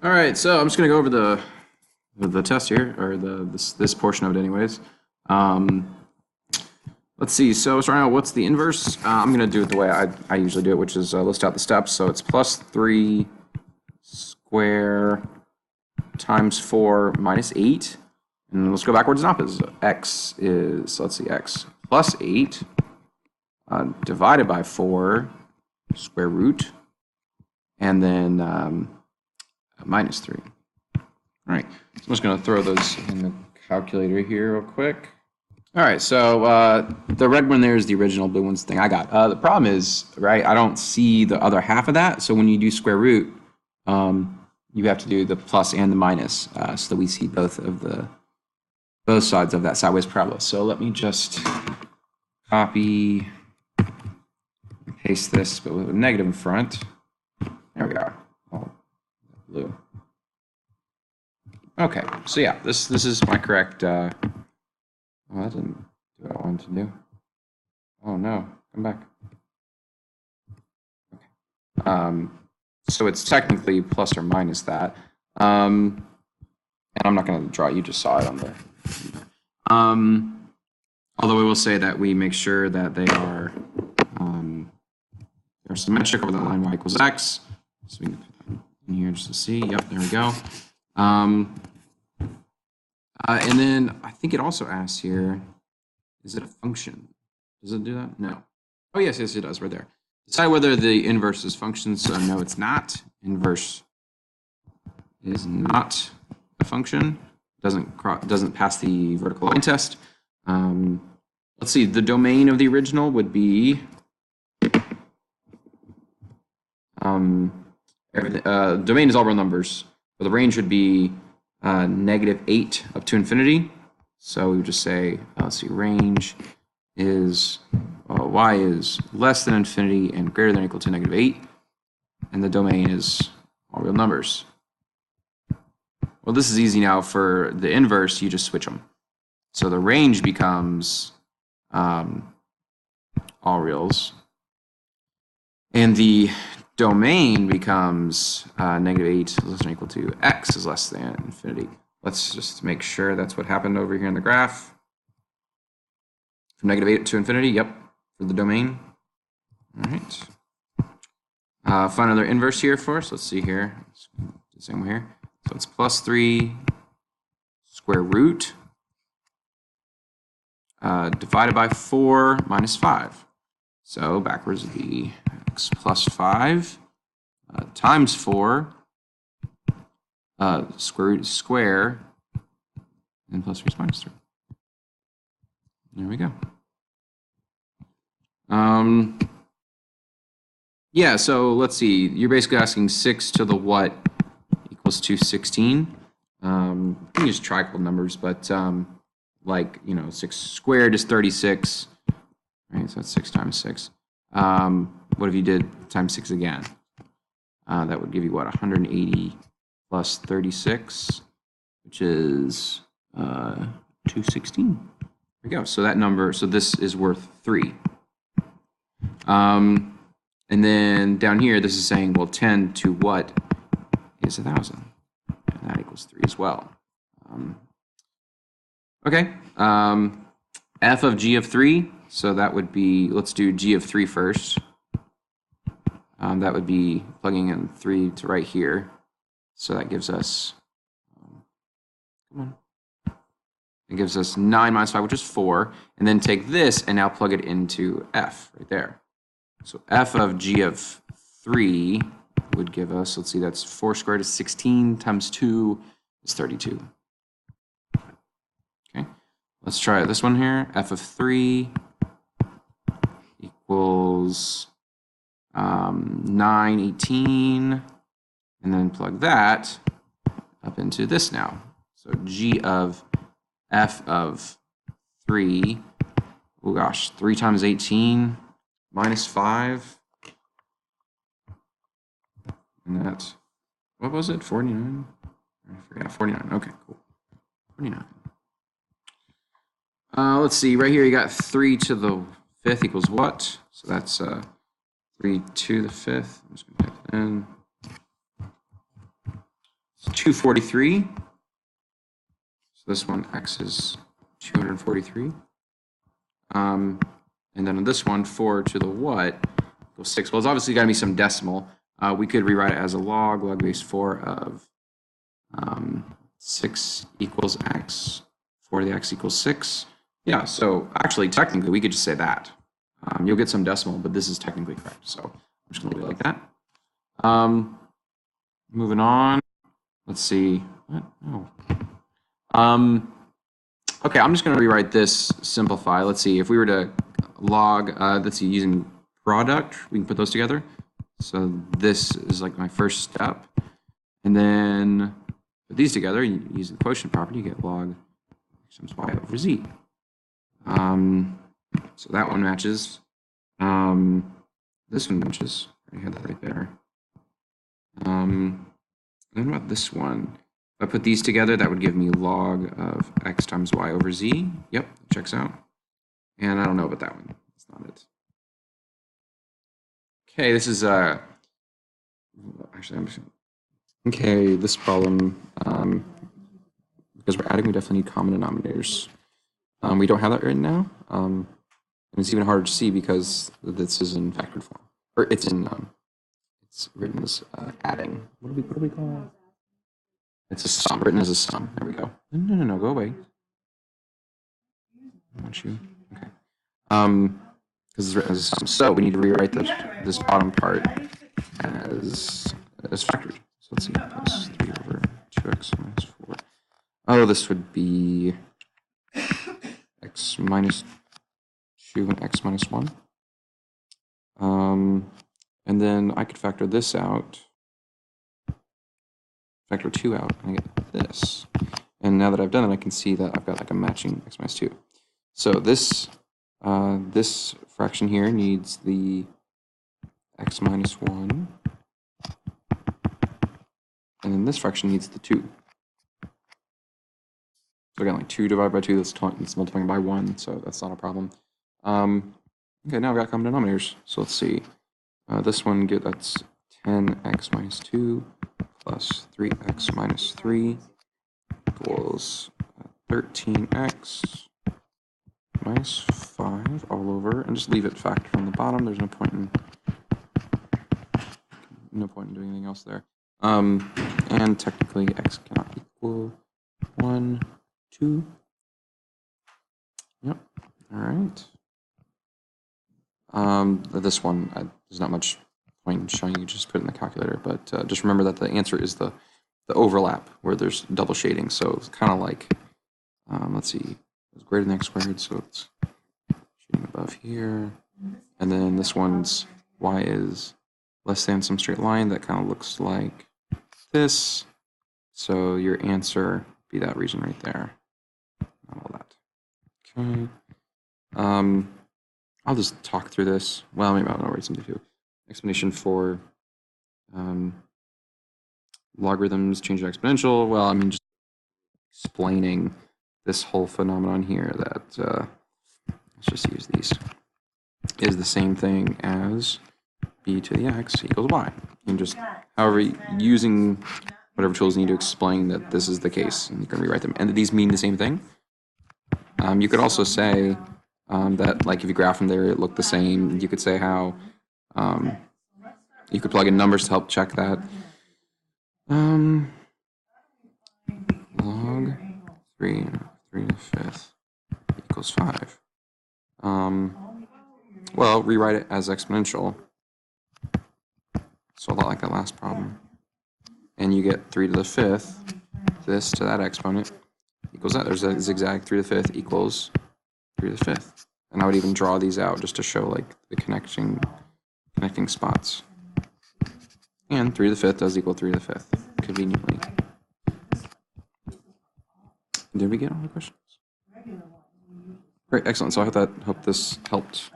All right, so I'm just gonna go over the test here, or this portion of it, anyways. Let's see. So starting out, what's the inverse? I'm gonna do it the way I usually do it, which is list out the steps. So it's plus 3 square times 4 minus 8, and let's go backwards and opposite. X is, let's see, x plus 8 divided by 4 square root, and then minus 3. All right, so I'm just going to throw those in the calculator here real quick. All right, so the red one there is the original, blue one's the thing I got. The problem is, right, I don't see the other half of that, so when you do square root, you have to do the plus and the minus, so that we see both sides of that sideways parabola. So let me just copy, paste this, but with a negative in front. There we are. Oh, blue. Okay, so yeah, this is my correct. Oh, that didn't do what I wanted to do. Oh no, come back. Okay. So it's technically plus or minus that. And I'm not going to draw it, you just saw it on there. Although I will say that we make sure that they are they're symmetric over the line y equals x. So we can put that in here just to see. Yep, there we go. And then I think it also asks here, is it a function? Does it do that? No. Oh, yes, it does, right there. Decide whether the inverse is function. So no, it's not. Inverse is not a function. Doesn't pass the vertical line test. Let's see, the domain of the original would be domain is all real numbers, but the range would be -8 up to infinity. So we would just say, let's see, range is y is less than infinity and greater than or equal to -8, and the domain is all real numbers. Well, this is easy now. For the inverse, you just switch them. So the range becomes all reals, and the domain becomes -8 less than or equal to x is less than infinity. Let's just make sure that's what happened over here in the graph. From -8 to infinity, yep, for the domain. All right. Find another inverse here for us. Let's see here. Let's do the same way here. So it's plus 3 square root divided by 4 minus 5. So backwards would be x plus 5 times 4 square root square, and plus 3 is minus 3. There we go. Yeah, so let's see. You're basically asking 6 to the what equals to 16. You can use triangle numbers, but like, 6 squared is 36. Right, so that's 6 times 6. What if you did times 6 again? That would give you what, 180 plus 36, which is 216. There we go. So that number, so this is worth 3. And then down here, this is saying, well, 10 to what is 1,000? And that equals 3 as well. Okay. F of g of 3. So that would be, let's do g of 3 first. That would be plugging in 3 to right here. So that gives us, it gives us 9 minus 5, which is 4. And then take this and now plug it into f right there. So f of g of 3 would give us, let's see, that's 4 squared is 16 times 2 is 32. Okay, let's try this one here. F of 3 equals 918, and then plug that up into this now. So g of f of 3, oh gosh, 3 times 18 minus 5, and that's, what was it, 49? I forgot, 49, okay, cool, 49. Let's see, right here you got 3 to the 5th equals what? So that's 3 to the 5th. I'm just going to type it in. 243. So this one, x is 243. And then on this one, 4 to the what equals 6. Well, it's obviously got to be some decimal. We could rewrite it as a log base 4 of 6 equals x. 4 to the x equals 6. Yeah, so actually, technically, we could just say that. You'll get some decimal, but this is technically correct. So I'm just going to leave it like that. Moving on. Let's see. What? Oh. Okay, I'm just going to rewrite this, simplify. Let's see. If we were to log, let's see, using product, we can put those together. So this is like my first step. And then put these together, using the quotient property, you get log x times y over z. So that one matches. This one matches. I had that right there. And then what about this one? If I put these together, that would give me log of x times y over z. Yep, checks out. And I don't know about that one. That's not it. Okay, this is actually, okay, this problem, because we're adding, we definitely need common denominators. We don't have that right now. And it's even harder to see because this is in factored form, or it's in it's written as adding. What do we call it? It's a sum, written as a sum. There we go. No, go away. I want you. Okay. Because it's written as a sum. So we need to rewrite this bottom part as factored. So let's see. Plus 3 over 2x minus 4. Oh, this would be x minus 2 and x minus 1. And then I could factor this out. Factor 2 out, and I get this. And now that I've done it, I can see that I've got like a matching x minus 2. So this fraction here needs the x minus 1. And then this fraction needs the 2. So again, like 2 divided by 2, that's multiplying by 1, so that's not a problem. Okay, now I've got common denominators. So let's see. This one, that's 10x minus 2 plus 3x minus 3 equals 13x minus 5 all over, and just leave it factored on the bottom. There's no point in doing anything else there. And technically x cannot equal 1, 2. Yep. All right. This one, there's not much point in showing you, just put it in the calculator, but just remember that the answer is the overlap where there's double shading. So it's kind of like, let's see, it's greater than x squared, so it's shading above here. And then this one's y is less than some straight line that kind of looks like this. So your answer be that region right there. Not all that. Okay. I'll just talk through this. Well, maybe I'll write something too. Explanation for logarithms change to exponential. Well, I mean, just explaining this whole phenomenon here that, let's just use these, is the same thing as b to the x equals y. And just, however, using whatever tools you need to explain that this is the case, and you can rewrite them. And these mean the same thing. You could also say that, like, if you graph them there, it looked the same. You could say how you could plug in numbers to help check that. Log 3 to the 5th equals 5. Well, rewrite it as exponential. So a lot like that last problem. And you get 3 to the 5th, this to that exponent equals that. There's a zigzag, 3 to the 5th equals 3 to the 5th. And I would even draw these out just to show like the connecting spots. And 3 to the 5th does equal 3 to the 5th, conveniently. Did we get all the questions? Great, excellent. So I hope this helped.